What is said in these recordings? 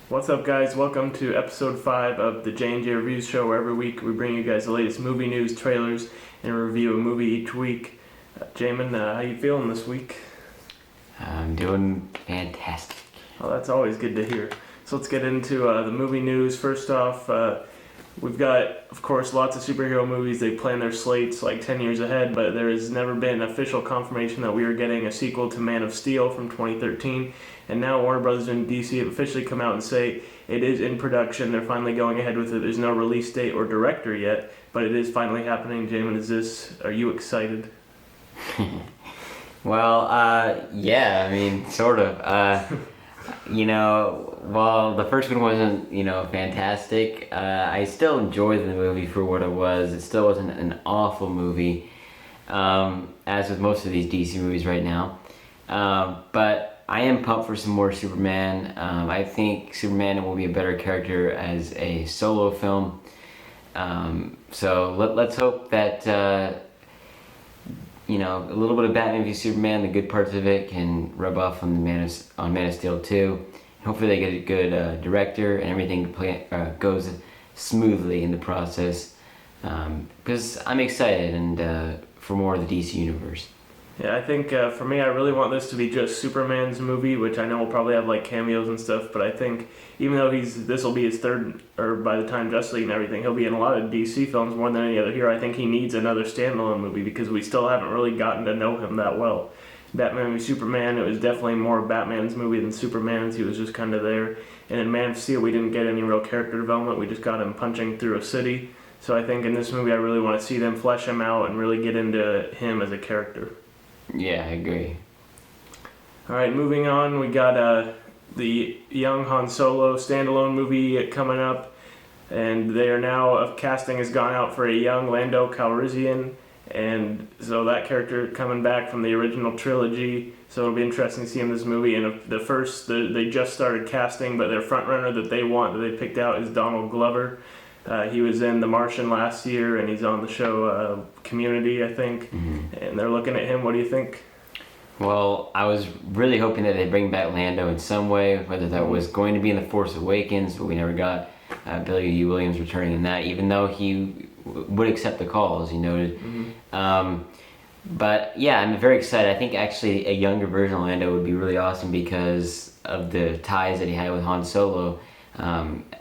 What's up, guys? Welcome to episode 5 of the JnJReviews show, where every week we bring you guys the latest movie news, trailers, and review a movie each week. Jamin, how you feeling this week? I'm doing fantastic. Well, that's always good to hear. So let's get into the movie news. First off, we've got, of course, lots of superhero movies. They plan their slates like 10 years ahead, but there has never been official confirmation that we are getting a sequel to Man of Steel from 2013. And now Warner Bros. And DC have officially come out and say it is in production. They're finally going ahead with it. There's no release date or director yet, but it is finally happening. Jamin, are you excited? Well, yeah, I mean, sort of. While the first one wasn't, fantastic, I still enjoyed the movie for what it was. It still wasn't an awful movie, as with most of these DC movies right now. But I am pumped for some more Superman. I think Superman will be a better character as a solo film. So let's hope that a little bit of Batman v Superman, the good parts of it, can rub off on Man of Steel 2. Hopefully they get a good director and everything goes smoothly in the process. Because I'm excited and for more of the DC universe. Yeah, I think for me, I really want this to be just Superman's movie, which I know will probably have like cameos and stuff. But I think even though this will be his third, or by the time Justice League and everything, he'll be in a lot of DC films more than any other hero. I think he needs another standalone movie because we still haven't really gotten to know him that well. Batman v Superman, it was definitely more Batman's movie than Superman's. He was just kind of there. And in Man of Steel, we didn't get any real character development. We just got him punching through a city. So I think in this movie, I really want to see them flesh him out and really get into him as a character. Yeah, I agree. Alright, moving on, we got the young Han Solo standalone movie coming up, and they are now, casting has gone out for a young Lando Calrissian, and so that character coming back from the original trilogy, so it'll be interesting to see him in this movie. And they just started casting, but their frontrunner that they picked out is Donald Glover. He was in The Martian last year, and he's on the show Community, I think. Mm-hmm. And they're looking at him. What do you think? Well, I was really hoping that they'd bring back Lando in some way, whether that was going to be in The Force Awakens, but we never got Billy D. Williams returning in that, even though he would accept the call, as you noted. Mm-hmm. But yeah, I'm very excited. I think actually a younger version of Lando would be really awesome because of the ties that he had with Han Solo.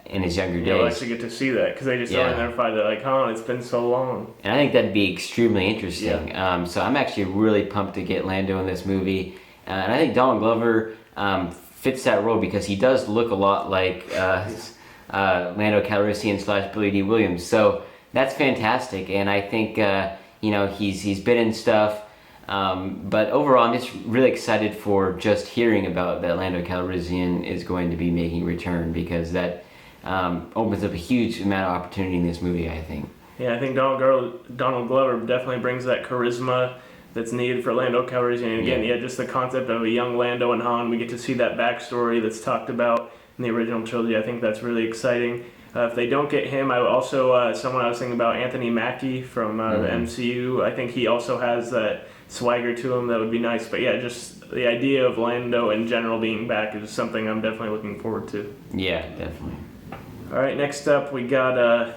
In his younger days. You'll actually get to see that because they just identified that, like, Han, it's been so long. And I think that'd be extremely interesting. Yeah. So I'm actually really pumped to get Lando in this movie. And I think Donald Glover fits that role because he does look a lot like Lando Calrissian / Billy D. Williams. So that's fantastic. And I think, he's been in stuff. But overall, I'm just really excited for just hearing about that Lando Calrissian is going to be making a return because that opens up a huge amount of opportunity in this movie, I think. Yeah, I think Donald Glover definitely brings that charisma that's needed for Lando Calrissian. And again, just the concept of a young Lando and Han, we get to see that backstory that's talked about in the original trilogy. I think that's really exciting. If they don't get him, I also someone I was thinking about, Anthony Mackie from the MCU. I think he also has that swagger to him that would be nice. But yeah, just the idea of Lando in general being back is something I'm definitely looking forward to. Yeah, definitely. All right, next up we got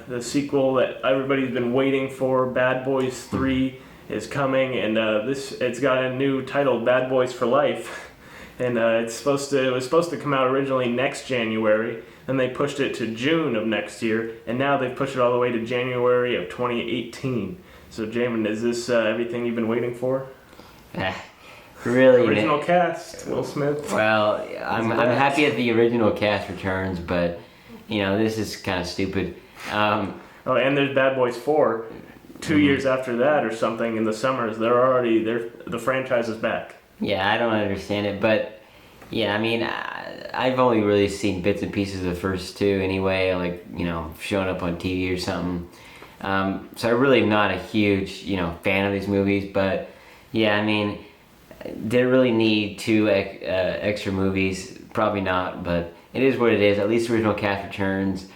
the sequel that everybody's been waiting for. Bad Boys 3 is coming, and it's got a new title, Bad Boys for Life. And it was supposed to come out originally next January. Then they pushed it to June of next year, and now they've pushed it all the way to January of 2018. So, Jamin, is this everything you've been waiting for? Really? Original cast, Will Smith. Well, I'm happy that the original cast returns, but this is kind of stupid. And there's Bad Boys 4, 2 years after that or something in the summers. The franchise is back. Yeah, I don't understand it, but yeah, I mean, I've only really seen bits and pieces of the first two anyway, like, showing up on TV or something. So I really am not a huge, fan of these movies, but yeah, I mean, did it really need two extra movies? Probably not, but it is what it is. At least the original cast returns,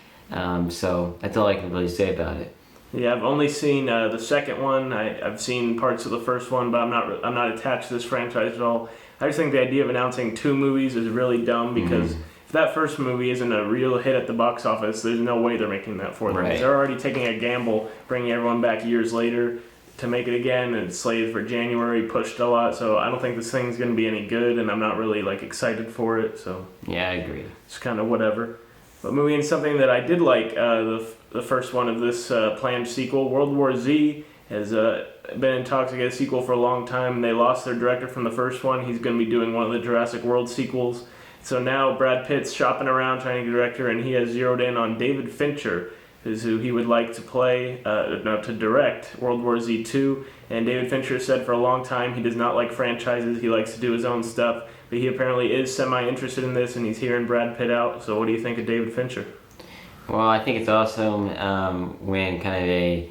so that's all I can really say about it. Yeah, I've only seen the second one. I've seen parts of the first one, but I'm not attached to this franchise at all. I just think the idea of announcing two movies is really dumb because if that first movie isn't a real hit at the box office, there's no way they're making that for them. Right. They're already taking a gamble, bringing everyone back years later to make it again, and it's slated for January, pushed a lot, so I don't think this thing's going to be any good, and I'm not really excited for it, so Yeah, I agree. it's kind of whatever. But moving into something that I did like, the first one of this planned sequel, World War Z, has been in talks to get a sequel for a long time. They lost their director from the first one. He's going to be doing one of the Jurassic World sequels. So now Brad Pitt's shopping around trying to get a director, and he has zeroed in on David Fincher, is who he would like to to direct World War Z 2. And David Fincher said for a long time he does not like franchises. He likes to do his own stuff. But he apparently is semi-interested in this, and he's hearing Brad Pitt out. So what do you think of David Fincher? Well, I think it's awesome when kind of a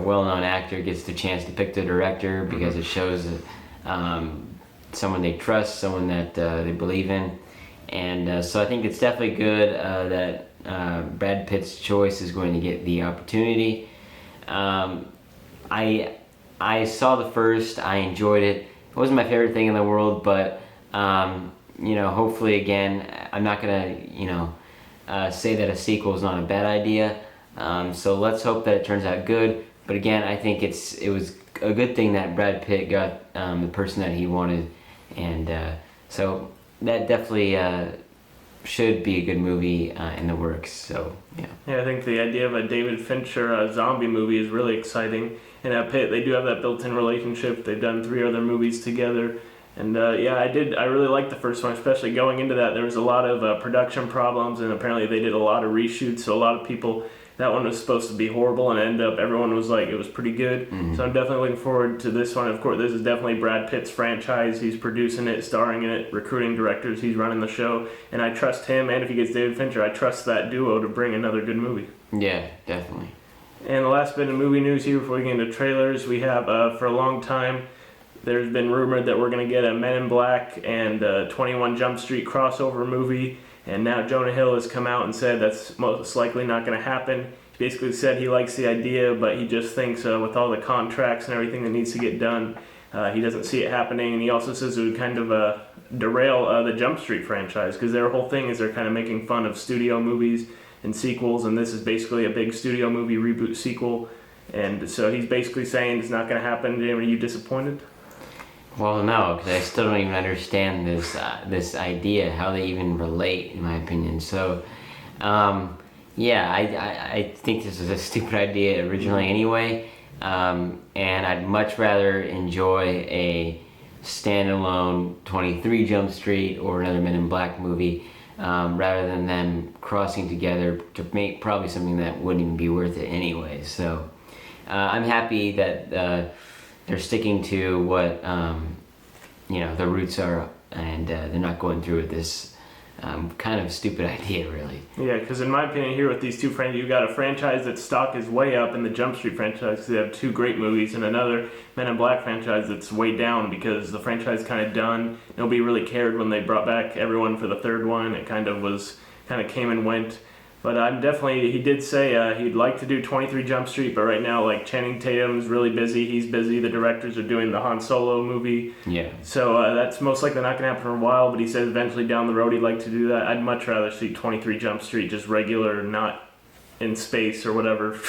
well-known actor gets the chance to pick the director, because it shows that someone they trust, someone that they believe in. And so I think it's definitely good that Brad Pitt's choice is going to get the opportunity. I saw the first, I enjoyed it. It wasn't my favorite thing in the world, but hopefully again, I'm not gonna say that a sequel is not a bad idea. So let's hope that it turns out good. But again, I think it was a good thing that Brad Pitt got the person that he wanted, and so that definitely should be a good movie in the works. So yeah. Yeah, I think the idea of a David Fincher zombie movie is really exciting. And at Pitt, they do have that built-in relationship. They've done 3 other movies together. And I really liked the first one, especially going into that. There was a lot of production problems, and apparently they did a lot of reshoots. So a lot of people, that one was supposed to be horrible, and ended up everyone was like, it was pretty good. Mm-hmm. So I'm definitely looking forward to this one. Of course, this is definitely Brad Pitt's franchise. He's producing it, starring in it, recruiting directors. He's running the show, and I trust him. And if he gets David Fincher, I trust that duo to bring another good movie. Yeah, definitely. And the last bit of movie news here before we get into trailers, we have for a long time, there's been rumored that we're going to get a Men in Black and 21 Jump Street crossover movie, and now Jonah Hill has come out and said that's most likely not going to happen. He basically said he likes the idea, but he just thinks with all the contracts and everything that needs to get done, he doesn't see it happening. And he also says it would kind of derail the Jump Street franchise, because their whole thing is they're kind of making fun of studio movies and sequels, and this is basically a big studio movie reboot sequel. And so he's basically saying it's not going to happen. Are you disappointed? Well, no, because I still don't even understand this idea, how they even relate, in my opinion. So, I think this is a stupid idea originally anyway, and I'd much rather enjoy a standalone 23 Jump Street or another Men in Black movie, rather than them crossing together to make probably something that wouldn't even be worth it anyway. So, I'm happy that they're sticking to what the roots are, and they're not going through with this kind of stupid idea, really. Yeah, because in my opinion, here with these two franchises, you've got a franchise that stock is way up in the Jump Street franchise because they have 2 great movies, and another Men in Black franchise that's way down because the franchise is kind of done. Nobody really cared when they brought back everyone for the 3rd one. It kind of came and went. But he did say he'd like to do 23 Jump Street, but right now, Channing Tatum's really busy. He's busy. The directors are doing the Han Solo movie. Yeah. So that's most likely not going to happen for a while, but he says eventually down the road he'd like to do that. I'd much rather see 23 Jump Street, just regular, not in space or whatever,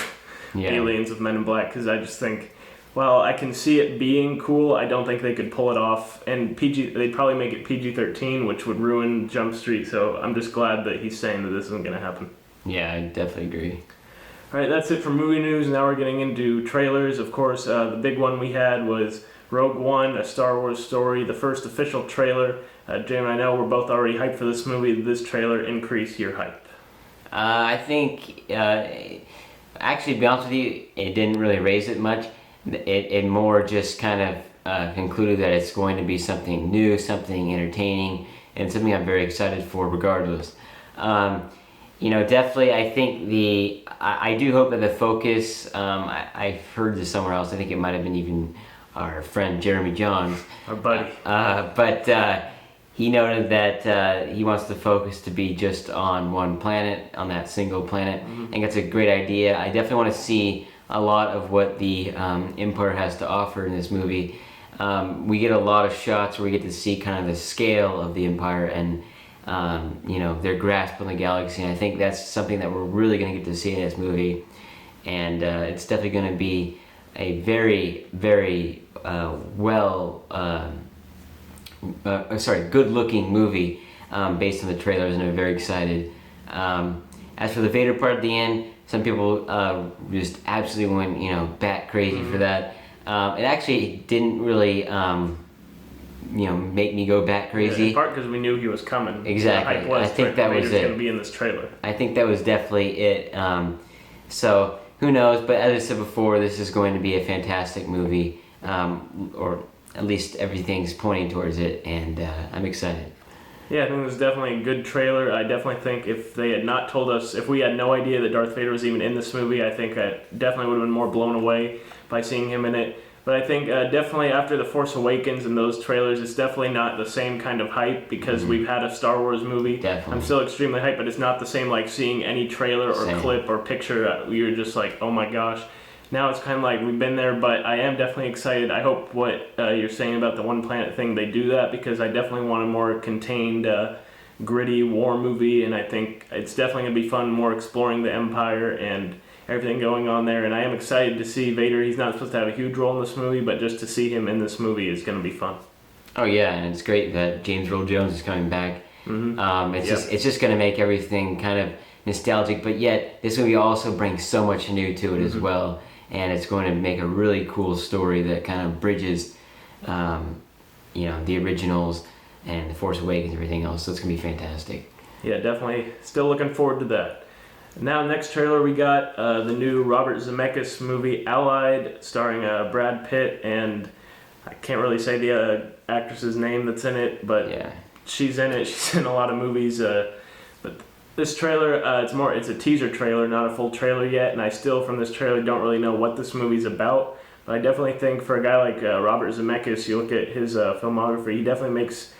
aliens with Men in Black, because I just think, well, I can see it being cool. I don't think they could pull it off. And they'd probably make it PG-13, which would ruin Jump Street, so I'm just glad that he's saying that this isn't going to happen. Yeah, I definitely agree. All right, that's it for movie news. Now we're getting into trailers. Of course, the big one we had was Rogue One, a Star Wars story, the first official trailer. Jim, I know we're both already hyped for this movie. Did this trailer increase your hype? I think, actually, to be honest with you, it didn't really raise it much. It more just kind of concluded that it's going to be something new, something entertaining, and something I'm very excited for regardless. Definitely, I think I do hope that the focus, I've heard this somewhere else, I think it might have been even our friend Jeremy Johns. Our buddy. But he noted that he wants the focus to be just on one planet, on that single planet. Mm-hmm. I think that's a great idea. I definitely want to see a lot of what the Empire has to offer in this movie. We get a lot of shots where we get to see kind of the scale of the Empire, and their grasp on the galaxy. And I think that's something that we're really going to get to see in this movie, and it's definitely going to be a very, very good-looking movie based on the trailers, and I'm very excited. As for the Vader part at the end, some people just absolutely went, bat crazy for that. It actually didn't really, make me go bat crazy. Yeah, in part because we knew he was coming. Exactly. The hype was I think that was it. going to be in this trailer. I think that was definitely it. So who knows? But as I said before, this is going to be a fantastic movie, or at least everything's pointing towards it, and I'm excited. Yeah, I think it was definitely a good trailer. I definitely think if they had not told us, if we had no idea that Darth Vader was even in this movie, I think I definitely would have been more blown away by seeing him in it. But I think definitely after The Force Awakens and those trailers, it's definitely not the same kind of hype because we've had a Star Wars movie. Definitely. I'm still extremely hyped, but it's not the same like seeing any trailer or clip or picture. You're just like, oh my gosh. Now it's kind of like we've been there, but I am definitely excited. I hope what you're saying about the one planet thing, they do that because I definitely want a more contained, gritty war movie, and I think it's definitely going to be fun, more exploring the Empire and everything going on there. And I am excited to see Vader. He's not supposed to have a huge role in this movie, but just to see him in this movie is going to be fun. Oh yeah, and it's great that James Earl Jones is coming back. Mm-hmm. It's just going to make everything kind of nostalgic, but yet this movie also brings so much new to it as well. And it's going to make a really cool story that kind of bridges, the originals and The Force Awakens and everything else. So it's going to be fantastic. Yeah, definitely. Still looking forward to that. Now, next trailer, we got the new Robert Zemeckis movie, Allied, starring Brad Pitt, and I can't really say the actress's name that's in it, but yeah, she's in it. She's in a lot of movies. But this trailer, it's a teaser trailer, not a full trailer yet, and I still, from this trailer, don't really know what this movie's about. But I definitely think for a guy like Robert Zemeckis, you look at his filmography, he definitely makes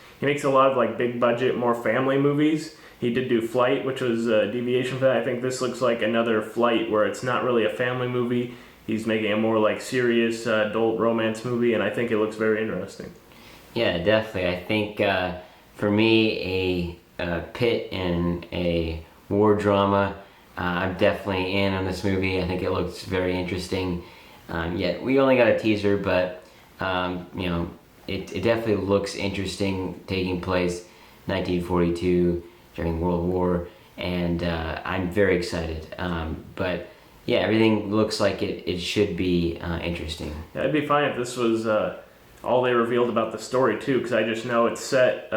a lot of like big budget, more family movies. He did do Flight, which was a deviation for that. I think this looks like another Flight where it's not really a family movie. He's making a more like serious adult romance movie, and I think it looks very interesting. Yeah, definitely. I think for me, a Pitt in a war drama, I'm definitely in on this movie. I think it looks very interesting. Yet we only got a teaser, but it definitely looks interesting, taking place 1942 during World War, and I'm very excited. But yeah, everything looks like it should be interesting. Yeah, it'd be fine if this was all they revealed about the story too, because I just know it's set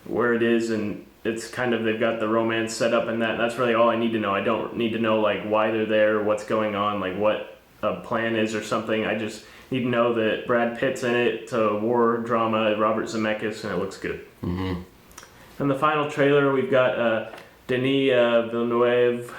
where it is, and it's kind of, they've got the romance set up and that's really all I need to know. I don't need to know like why they're there, what's going on, like what a plan is or something. I just need to know that Brad Pitt's in it. It's a war drama, Robert Zemeckis, and it looks good. Mm-hmm. And the final trailer, we've got Denis Villeneuve.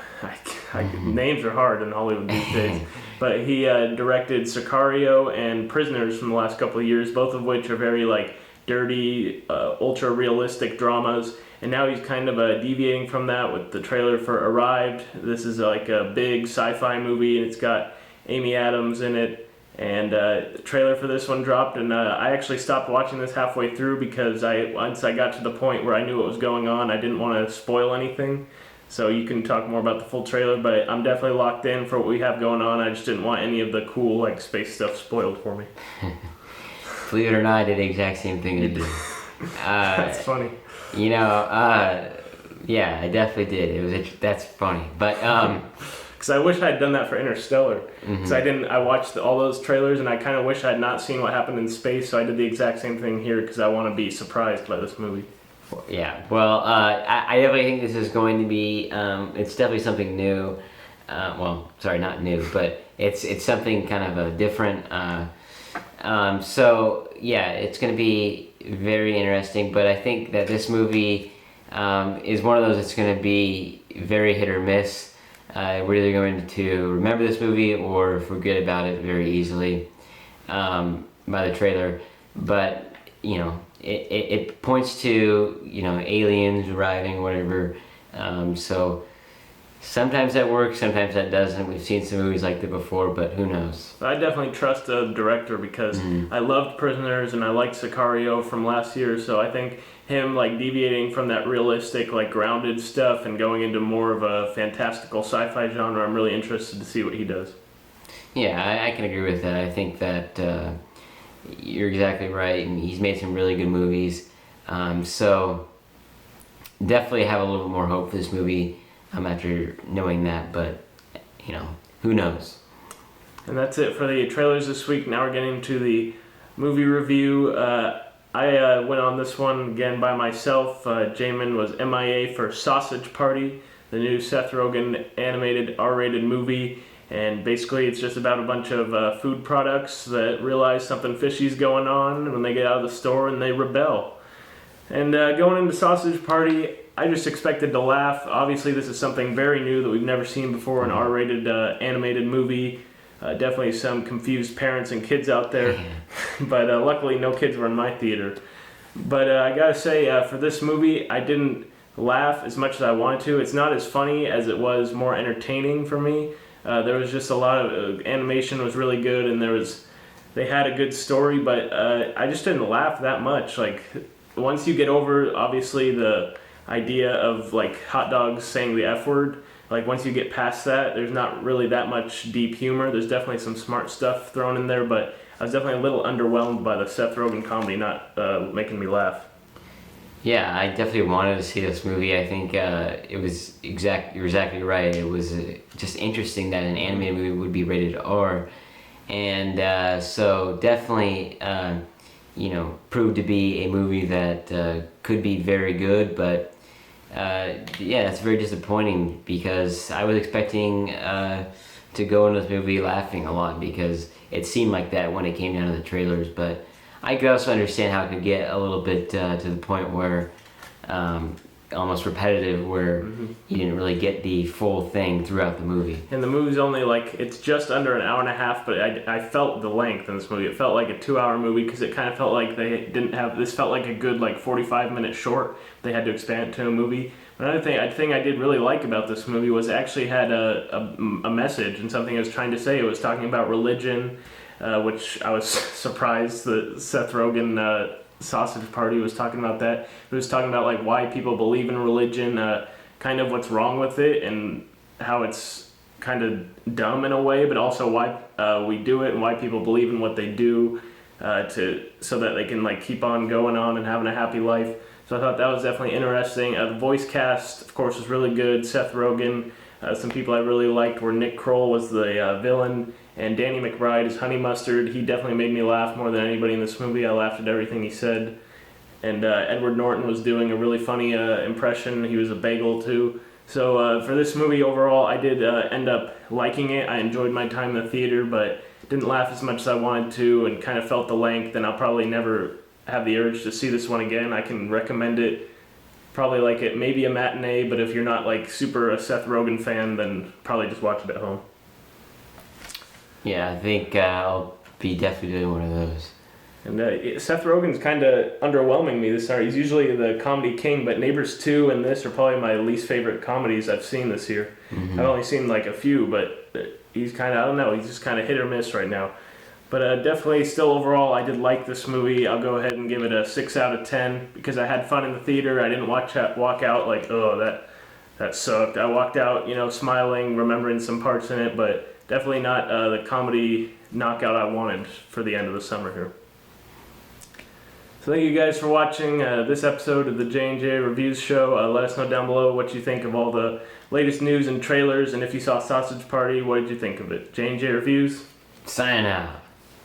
Names are hard in Hollywood these days. But he directed Sicario and Prisoners from the last couple of years, both of which are very like dirty, ultra-realistic dramas. And now he's kind of deviating from that with the trailer for Arrived. This is like a big sci-fi movie, and it's got Amy Adams in it. And the trailer for this one dropped, and I actually stopped watching this halfway through because once I got to the point where I knew what was going on, I didn't want to spoil anything. So you can talk more about the full trailer, but I'm definitely locked in for what we have going on. I just didn't want any of the cool like space stuff spoiled for me. Believe it or not, I did the exact same thing you did. That's funny. Yeah, I definitely did. That's funny, but because I wish I had done that for Interstellar. Because I watched all those trailers, and I kind of wish I had not seen what happened in space. So I did the exact same thing here because I want to be surprised by this movie. Yeah, well, I definitely think this is going to be. It's definitely something new. Not new, but it's something kind of a different. So yeah, it's going to be very interesting. But I think that this movie is one of those that's going to be very hit or miss. We're either going to remember this movie or forget about it very easily by the trailer. But it points to aliens arriving, whatever. So sometimes that works, sometimes that doesn't. We've seen some movies like that before, but who knows? I definitely trust the director because I loved Prisoners and I liked Sicario from last year. So I think him like deviating from that realistic, like grounded stuff and going into more of a fantastical sci-fi genre. I'm really interested to see what he does. Yeah, I can agree with that. I think that you're exactly right, and he's made some really good movies. So definitely have a little bit more hope for this movie after knowing that, but who knows? And that's it for the trailers this week. Now we're getting to the movie review. I went on this one again by myself. Jamin was MIA for Sausage Party, the new Seth Rogen animated R-rated movie. And basically it's just about a bunch of food products that realize something fishy's going on when they get out of the store and they rebel. And going into Sausage Party, I just expected to laugh. Obviously this is something very new that we've never seen before, an R-rated animated movie. Definitely some confused parents and kids out there. But luckily no kids were in my theater. But I gotta say, for this movie, I didn't laugh as much as I wanted to. It's not as funny as it was more entertaining for me. There was just a lot of animation was really good, and they had a good story, but I just didn't laugh that much. Like once you get over obviously the idea of like hot dogs saying the F word, like once you get past that, there's not really that much deep humor. There's definitely some smart stuff thrown in there, but I was definitely a little underwhelmed by the Seth Rogen comedy not making me laugh. Yeah, I definitely wanted to see this movie. I think you're exactly right. It was just interesting that an animated movie would be rated R, and so definitely, proved to be a movie that could be very good. But yeah, it's very disappointing because I was expecting to go into this movie laughing a lot because it seemed like that when it came down to the trailers, but I could also understand how it could get a little bit to the point where almost repetitive, where you didn't really get the full thing throughout the movie. And the movie's only it's just under an hour and a half, but I felt the length in this movie. It felt like a 2-hour movie because it kind of felt like they didn't have, this felt like a good 45-minute short. They had to expand it to a movie. Another thing I did really like about this movie was it actually had a message and something it was trying to say. It was talking about religion, which I was surprised that Seth Rogen Sausage Party was talking about that. It was talking about why people believe in religion, kind of what's wrong with it, and how it's kind of dumb in a way, but also why we do it and why people believe in what they do so that they can keep on going on and having a happy life. So I thought that was definitely interesting. The voice cast, of course, was really good. Seth Rogen. Some people I really liked were Nick Kroll was the villain, and Danny McBride is Honey Mustard. He definitely made me laugh more than anybody in this movie. I laughed at everything he said. And Edward Norton was doing a really funny impression. He was a bagel too. So for this movie overall, I did end up liking it. I enjoyed my time in the theater, but didn't laugh as much as I wanted to, and kind of felt the length, and I'll probably never have the urge to see this one again. I can recommend it. Probably like it maybe a matinee, but if you're not super a Seth Rogen fan, then probably just watch it at home. Yeah, I think I'll be definitely doing one of those. And Seth Rogen's kind of underwhelming me this year. He's usually the comedy king, but Neighbors 2 and this are probably my least favorite comedies I've seen this year. I've only seen a few, but he's kind of, I don't know, he's just kind of hit or miss right now. But definitely still overall, I did like this movie. I'll go ahead and give it a 6 out of 10 because I had fun in the theater. I didn't walk out oh, that sucked. I walked out, smiling, remembering some parts in it, but definitely not the comedy knockout I wanted for the end of the summer here. So thank you guys for watching this episode of the J&J Reviews show. Let us know down below what you think of all the latest news and trailers, and if you saw Sausage Party, what did you think of it? J&J Reviews, signing out.